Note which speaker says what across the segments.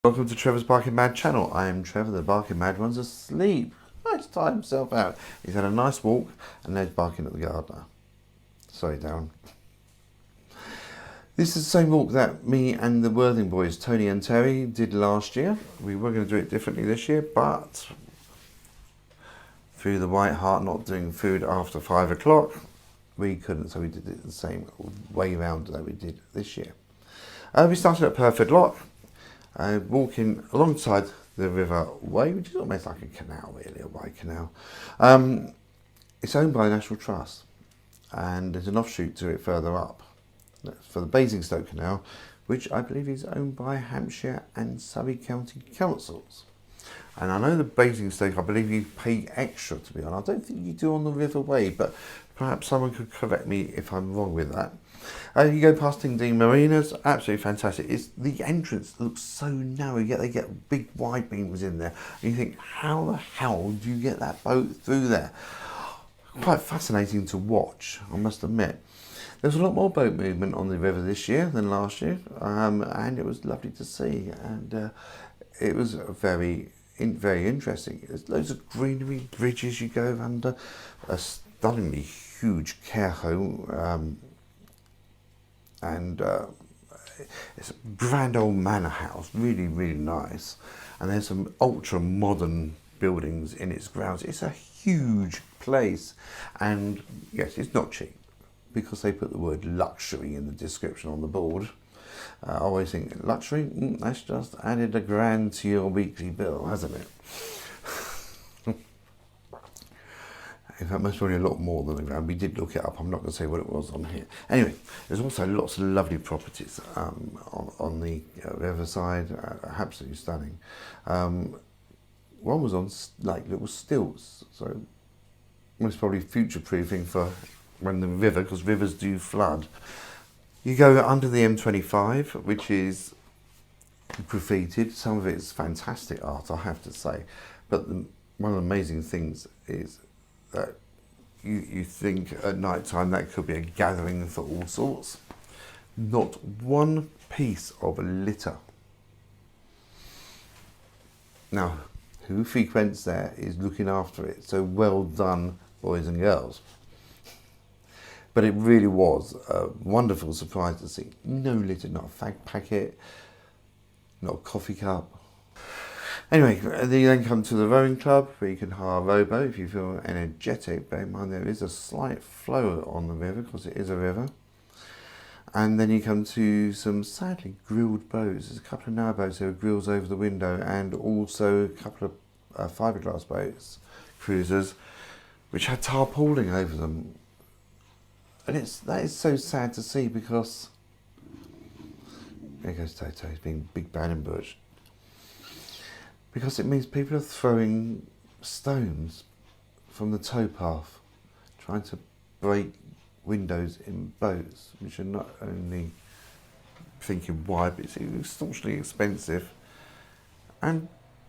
Speaker 1: Welcome to Trevor's Barking Mad channel. I am Trevor, the Barking Mad one's asleep. Nice to tie himself out. He's had a nice walk and now he's barking at the gardener. Sorry, Darren. This is the same walk that me and the Worthing boys, Tony and Terry, did last year. We were going to do it differently this year, but through the white heart not doing food after 5 o'clock, we couldn't, so we did it the same way round that we did this year. We started at Pyrford Lock. Walking alongside the River Wey, which is almost like a canal, really, a wide canal. It's owned by the National Trust, and there's an offshoot to it further up. That's for the Basingstoke Canal, which I believe is owned by Hampshire and Surrey County Councils. And I know the Basingstoke, I believe you pay extra to be on. I don't think you do on the River Wey, but perhaps someone could correct me if I'm wrong with that. You go past Dean Marinas, absolutely fantastic. The entrance looks so narrow, yet they get big wide beams in there. And you think, how the hell do you get that boat through there? Quite fascinating to watch, I must admit. There's a lot more boat movement on the river this year than last year, and it was lovely to see. And it was very interesting. There's loads of greenery, bridges you go under, a stunningly huge care home. And it's a grand old manor house, really nice, and there's some ultra modern buildings in its grounds. It's a huge place, and yes, it's not cheap because they put the word luxury in the description on the board. I always think luxury, that's just added £1,000 to your weekly bill, hasn't it? In fact, most probably a lot more than £1,000. We did look it up. I'm not going to say what it was on here. Anyway, there's also lots of lovely properties on the riverside, absolutely stunning. One was on like little stilts, so most probably future-proofing for when the river, because rivers do flood. You go under the M25, which is graffitied. Some of it's fantastic art, I have to say. But one of the amazing things is that you think at night time that could be a gathering for all sorts. Not one piece of litter. Now, who frequents there is looking after it, so well done, boys and girls. But it really was a wonderful surprise to see. No litter, not a fag packet, not a coffee cup. Anyway, you then come to the rowing club where you can hire a rowboat if you feel energetic. Bear in mind there is a slight flow on the river because it is a river. And then you come to some sadly grilled boats. There's a couple of narrow boats, there are grills over the window, and also a couple of fiberglass boats, cruisers, which had tarpaulin over them. And that is so sad to see because there goes Toto, he's being big bad and bush. Because it means people are throwing stones from the towpath, trying to break windows in boats, which are not only thinking why, but it's extortionately expensive. And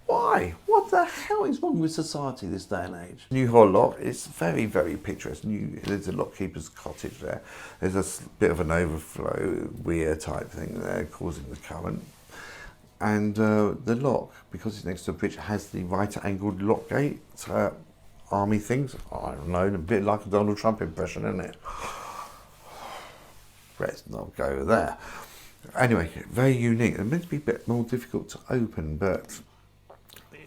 Speaker 1: why? What the hell is wrong with society this day and age? New Hall Lock, it's very picturesque. There's a lockkeeper's cottage there. There's a bit of an overflow weir type thing there causing the current. And the lock, because it's next to a bridge, has the right-angled lock gate, army things. I don't know, a bit like a Donald Trump impression, isn't it? Let's not go there. Anyway, very unique. They're meant to be a bit more difficult to open, but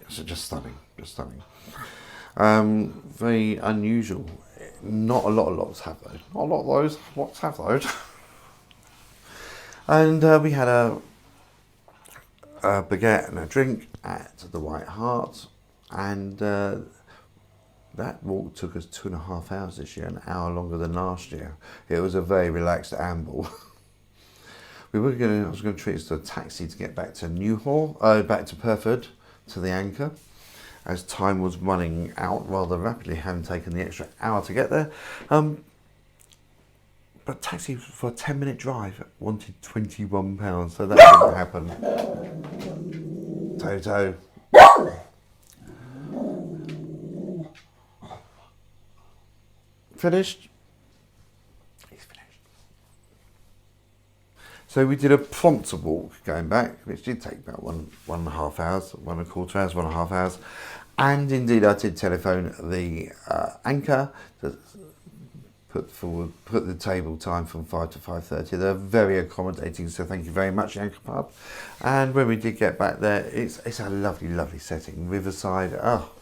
Speaker 1: it's just stunning, very unusual. Not a lot of locks have those. Not a lot of those locks have those. And we had a baguette and a drink at the White Hart, and that walk took us 2.5 hours this year, an hour longer than last year. It was a very relaxed amble. I was going to treat us to a taxi to get back to back to Pyrford, to the Anchor, as time was running out rather rapidly, having taken the extra hour to get there. But taxi for a 10-minute drive wanted £21, so that didn't happen. Toto. Finished? He's finished. So we did a prompter walk going back, which did take about 1.5 hours, 1.25 hours, 1.5 hours. And indeed, I did telephone the anchor to put the table time from 5 to 5:30. They're very accommodating, so thank you very much, Anchor Pub. And when we did get back there, it's a lovely, lovely setting. Riverside. Oh,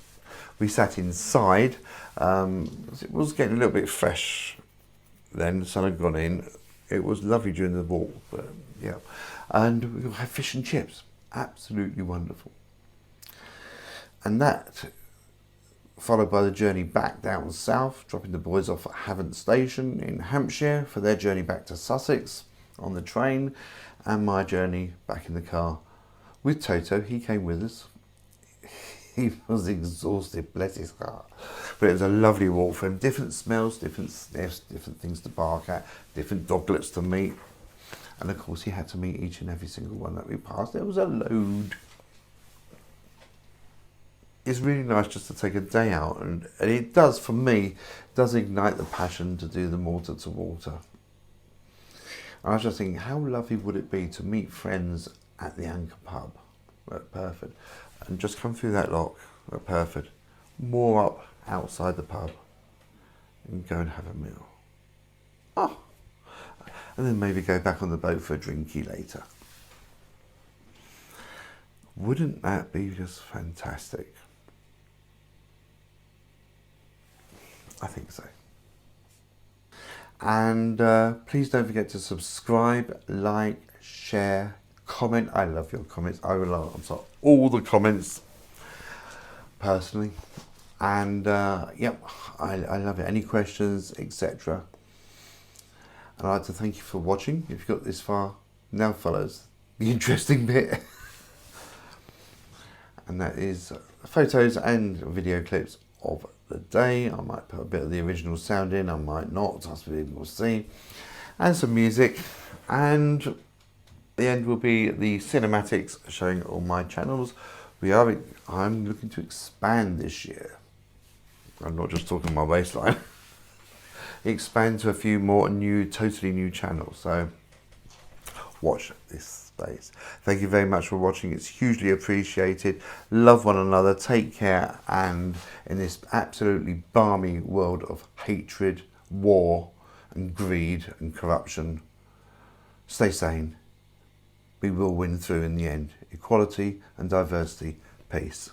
Speaker 1: we sat inside. It was getting a little bit fresh then. The sun had gone in. It was lovely during the walk, but yeah. And we had fish and chips. Absolutely wonderful. And that, followed by the journey back down south, dropping the boys off at Havant Station in Hampshire for their journey back to Sussex on the train, and my journey back in the car with Toto. He came with us. He was exhausted, bless his heart. But it was a lovely walk for him. Different smells, different sniffs, different things to bark at, different doglets to meet. And of course he had to meet each and every single one that we passed. There was a load. It's really nice just to take a day out, and it does, for me, does ignite the passion to do the water to water. And I was just thinking, how lovely would it be to meet friends at the Anchor Pub at Pyrford and just come through that lock at Pyrford, moor up outside the pub and go and have a meal. Oh, and then maybe go back on the boat for a drinky later. Wouldn't that be just fantastic? I think so. And please don't forget to subscribe, like, share, comment. I love your comments. I will answer all the comments personally. And yep, I love it. Any questions, etc. I'd like to thank you for watching. If you've got this far, now follows the interesting bit. And that is photos and video clips of the day. I might put a bit of the original sound in, I might not, we'll see. And some music. And the end will be the cinematics showing all my channels. I'm looking to expand this year. I'm not just talking my waistline. Expand to a few more totally new channels. So watch this space. Thank you very much for watching. It's hugely appreciated. Love one another. Take care. And in this absolutely balmy world of hatred, war, and greed and corruption, stay sane. We will win through in the end. Equality and diversity. Peace.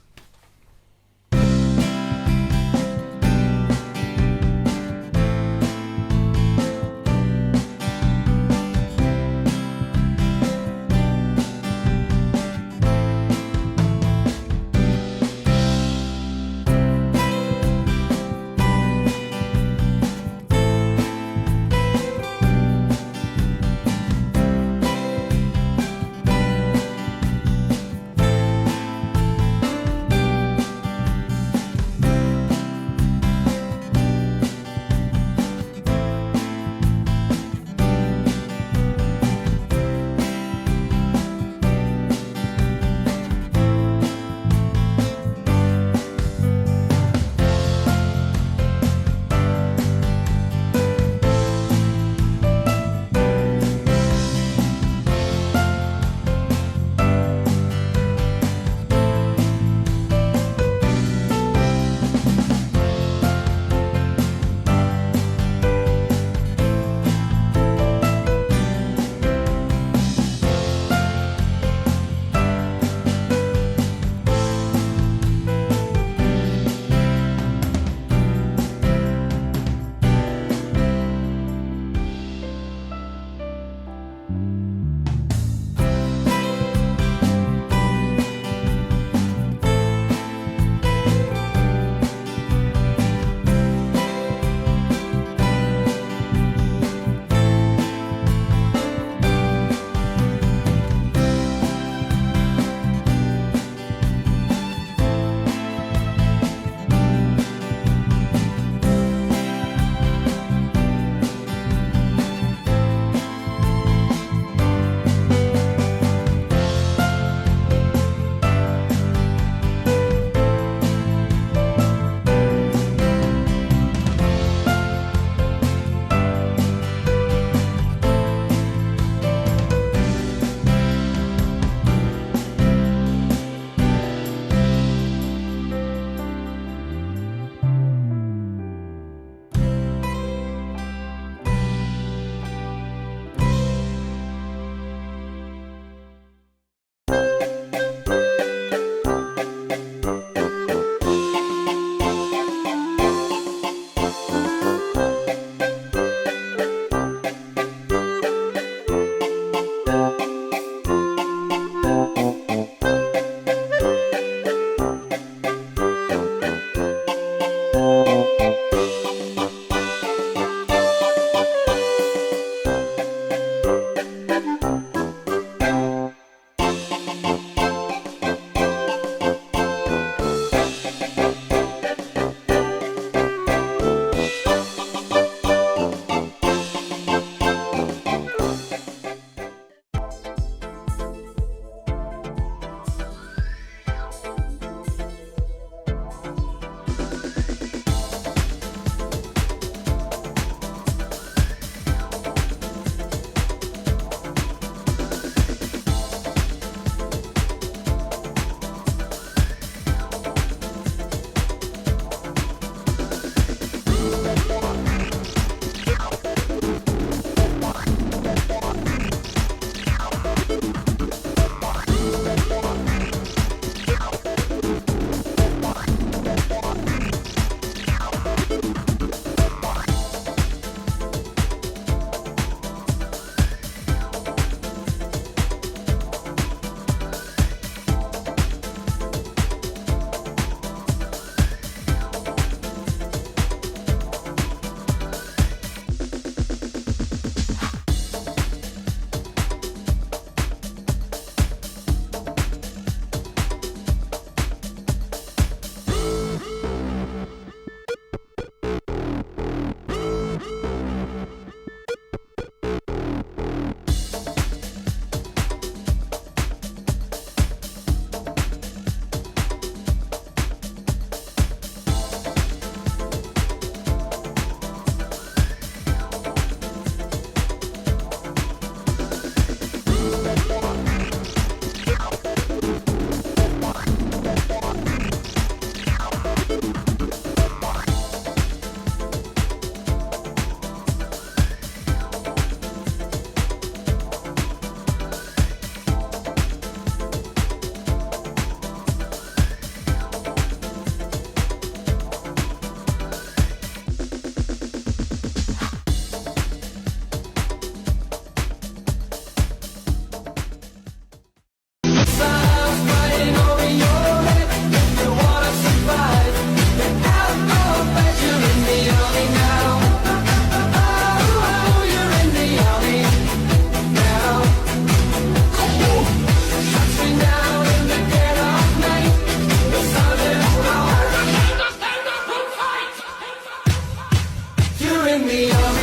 Speaker 2: turn me on.